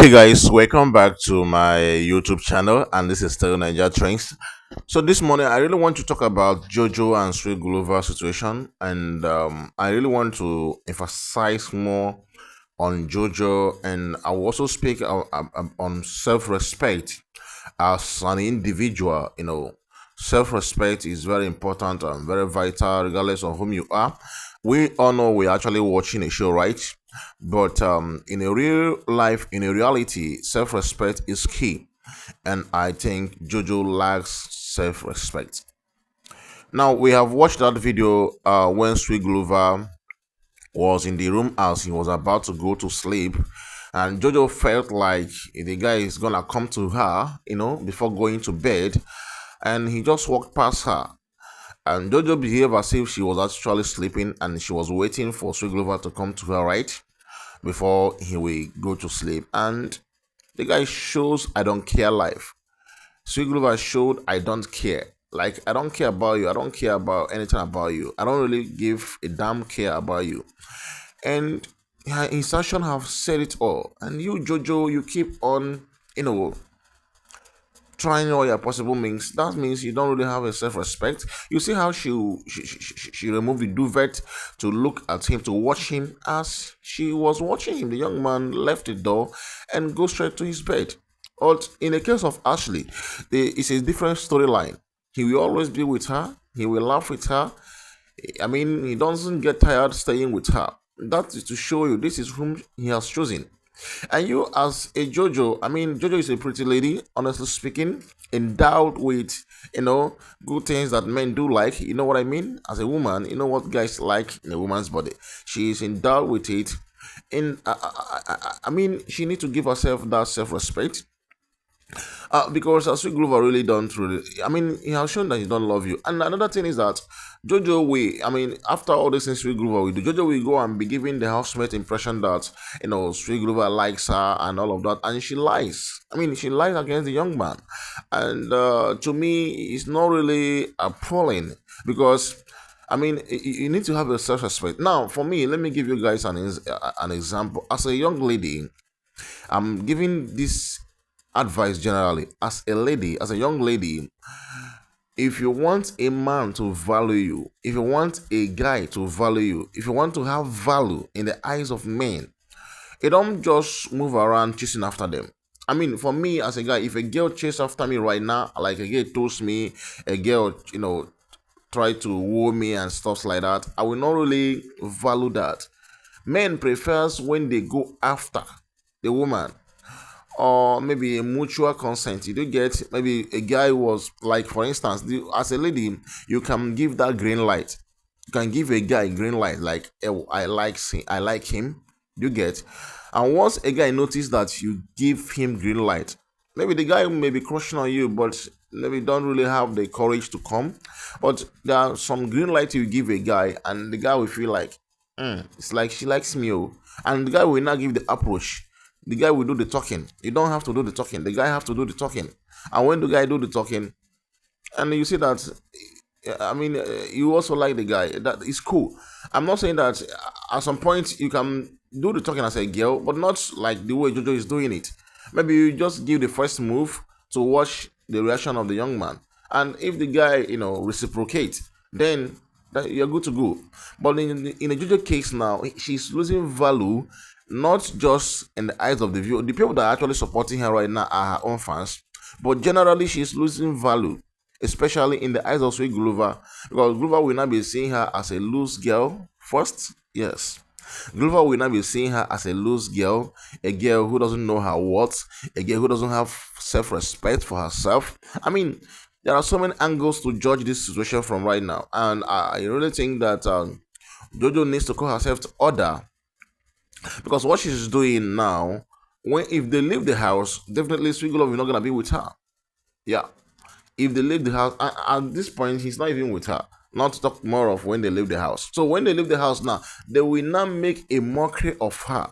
Hey guys, welcome back to my YouTube channel, and this is still Niger Trends. So this morning, I really want to talk about Jojo and Sweet Guluva situation, and I really want to emphasize more on Jojo, and I will also speak on self-respect as an individual. Self-respect is very important and very vital, regardless of whom you are. We all know we're actually watching a show, right? But in a real life, in a reality, self-respect is key, and I think Jojo lacks self-respect. Now we have watched that video when Sweet Glover was in the room as he was about to go to sleep, and Jojo felt like the guy is gonna come to her, before going to bed, and he just walked past her. And Jojo behaved as if she was actually sleeping and she was waiting for Sweet Glover to come to her, right? Before he will go to sleep. And the guy shows I don't care life. Sweet Glover showed I don't care. Like, I don't care about you. I don't care about anything about you. I don't really give a damn care about you. And her insertion have said it all. And you, Jojo, you keep on, trying all your possible means. That means you don't really have a self-respect. You see how she removed the duvet to look at him, to watch him. As she was watching him, the young man left the door and go straight to his bed. But in the case of Ashley, it's a different storyline. He will always be with her. He will laugh with her. I mean, he doesn't get tired staying with her. That is to show you this is whom he has chosen. And you, as a Jojo, I mean, Jojo is a pretty lady, honestly speaking, endowed with, good things that men do like. You know what I mean? As a woman, you know what guys like in a woman's body. She is endowed with it. And I mean, she needs to give herself that self respect. Because Sweet Glover really don't really. I mean, he has shown that he don't love you. And another thing is that Jojo we. I mean, after all this things Sweet Glover we do, Jojo will go and be giving the housemate impression that Sweet Glover likes her and all of that, and she lies. I mean, she lies against the young man, and to me, it's not really appalling because. I mean, you need to have a self-respect. Now, for me, let me give you guys an example. As a young lady, I'm giving this advice generally. As a lady, as a young lady, if you want a man to value you, if you want a guy to value you, if you want to have value in the eyes of men, you don't just move around chasing after them. I mean, for me as a guy, if a girl chase after me right now, like a girl toast me, a girl, try to woo me and stuff like that, I will not really value that. Men prefers when they go after the woman, or maybe a mutual consent. You do get maybe a guy was like, for instance, as a lady, you can give that green light. You can give a guy green light, like, I like him. You get, and once a guy notice that you give him green light, maybe the guy may be crushing on you, but maybe don't really have the courage to come. But there are some green light you give a guy, and the guy will feel like, it's like she likes me, oh. And the guy will not give the approach. The guy will do the talking. You don't have to do the talking. The guy have to do the talking. And when the guy do the talking, and you see that, I mean, you also like the guy. That is cool. I'm not saying that at some point you can do the talking as a girl, but not like the way Jojo is doing it. Maybe you just give the first move to watch the reaction of the young man, and if the guy, reciprocate, then that you're good to go. But in the Jojo case now, she's losing value, not just in the eyes of the viewer. The people that are actually supporting her right now are her own fans, but generally she's losing value, especially in the eyes of Sweet Guluva, because Guluva will not be seeing her as a loose girl first. Yes. Guluva will not be seeing her as a loose girl, a girl who doesn't know her worth, a girl who doesn't have self respect for herself. I mean, there are so many angles to judge this situation from right now, and I really think that Jojo needs to call herself to order, because what she's doing now, when if they leave the house, definitely Sweet Love is not gonna be with her. Yeah, if they leave the house, at this point, he's not even with her. Not to talk more of when they leave the house. So when they leave the house now, they will now make a mockery of her,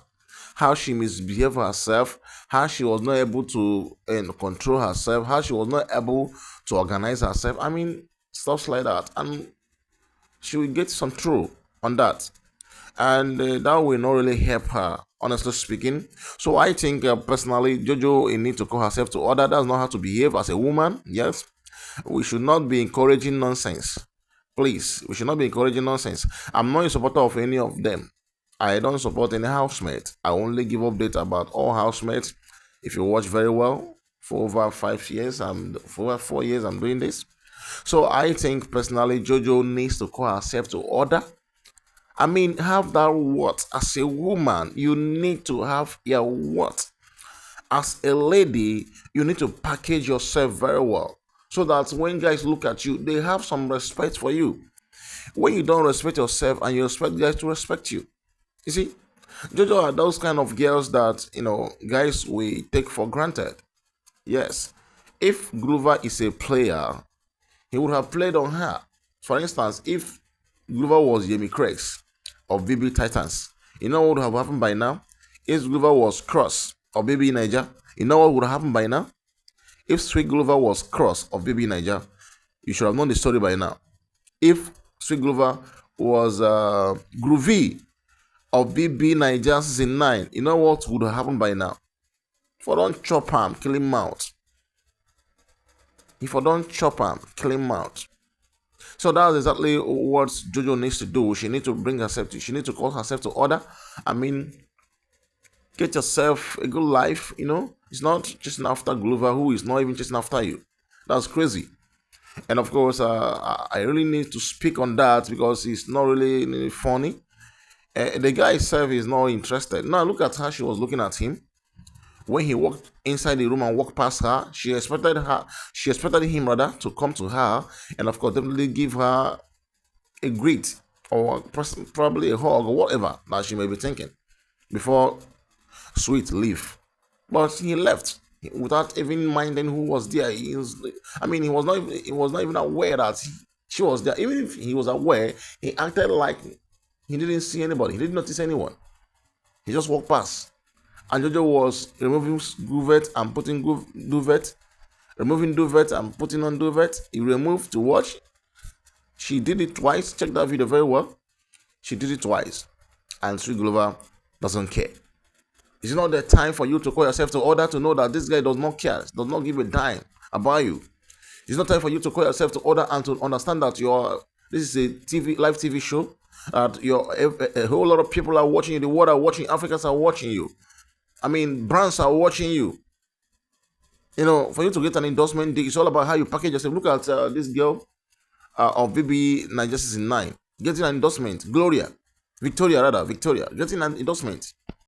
how she misbehaved herself, how she was not able to control herself, how she was not able to organize herself. I mean, stuff like that, and she will get some through on that. and that will not really help her, honestly speaking. So I think personally, Jojo need to call herself to order. That's not how to behave as a woman. Yes, we should not be encouraging nonsense. Please, we should not be encouraging nonsense. I'm not a supporter of any of them. I don't support any housemate. I only give updates about all housemates. If you watch very well, for over 5 years, for over 4 years, I'm doing this. So I think personally, Jojo needs to call herself to order. I mean, have that what as a woman, you need to have your what as a lady, you need to package yourself very well so that when guys look at you, they have some respect for you. When you don't respect yourself and you expect guys to respect you, you see, Jojo are those kind of girls that guys we take for granted. Yes, if Guluva is a player, he would have played on her. For instance, if Guluva was Yemi Craig's of BB Titans, you know what would have happened by now? If Guluva was Cross of BB Niger, you know what would have happened by now? If Sweet Guluva was Cross of BB Niger, you should have known the story by now. If Sweet Guluva was Groovy of BB Niger season 9, you know what would have happened by now? If I don't chop him, kill him out. If I don't chop him, kill him out. So that's exactly what Jojo needs to do. She needs to she needs to call herself to order. I mean, get yourself a good life, It's not chasing after Guluva, who is not even chasing after you. That's crazy. And of course, I really need to speak on that because it's not really funny. The guy itself is not interested. Now look at how she was looking at him when he walked inside the room and walked past her. She expected him rather to come to her and of course definitely give her a greet or probably a hug or whatever that she may be thinking before Sweet leave. But he left without even minding who was there. He was not even aware that she was there. Even if he was aware, he acted like he didn't see anybody. He didn't notice anyone. He just walked past. And Jojo was removing duvet and putting duvet, removing duvet and putting on duvet. He removed to watch. She did it twice. Check that video very well. She did it twice. And Sweet Guluva doesn't care. It's not the time for you to call yourself to order to know that this guy does not care, does not give a dime about you. It's not time for you to call yourself to order and to understand that this is a live TV show. A whole lot of people are watching you. The world are watching. Africans are watching you. I mean, brands are watching you. For you to get an endorsement, it's all about how you package yourself. Look at this girl of BB Niger season 9 getting an endorsement. Victoria, getting an endorsement.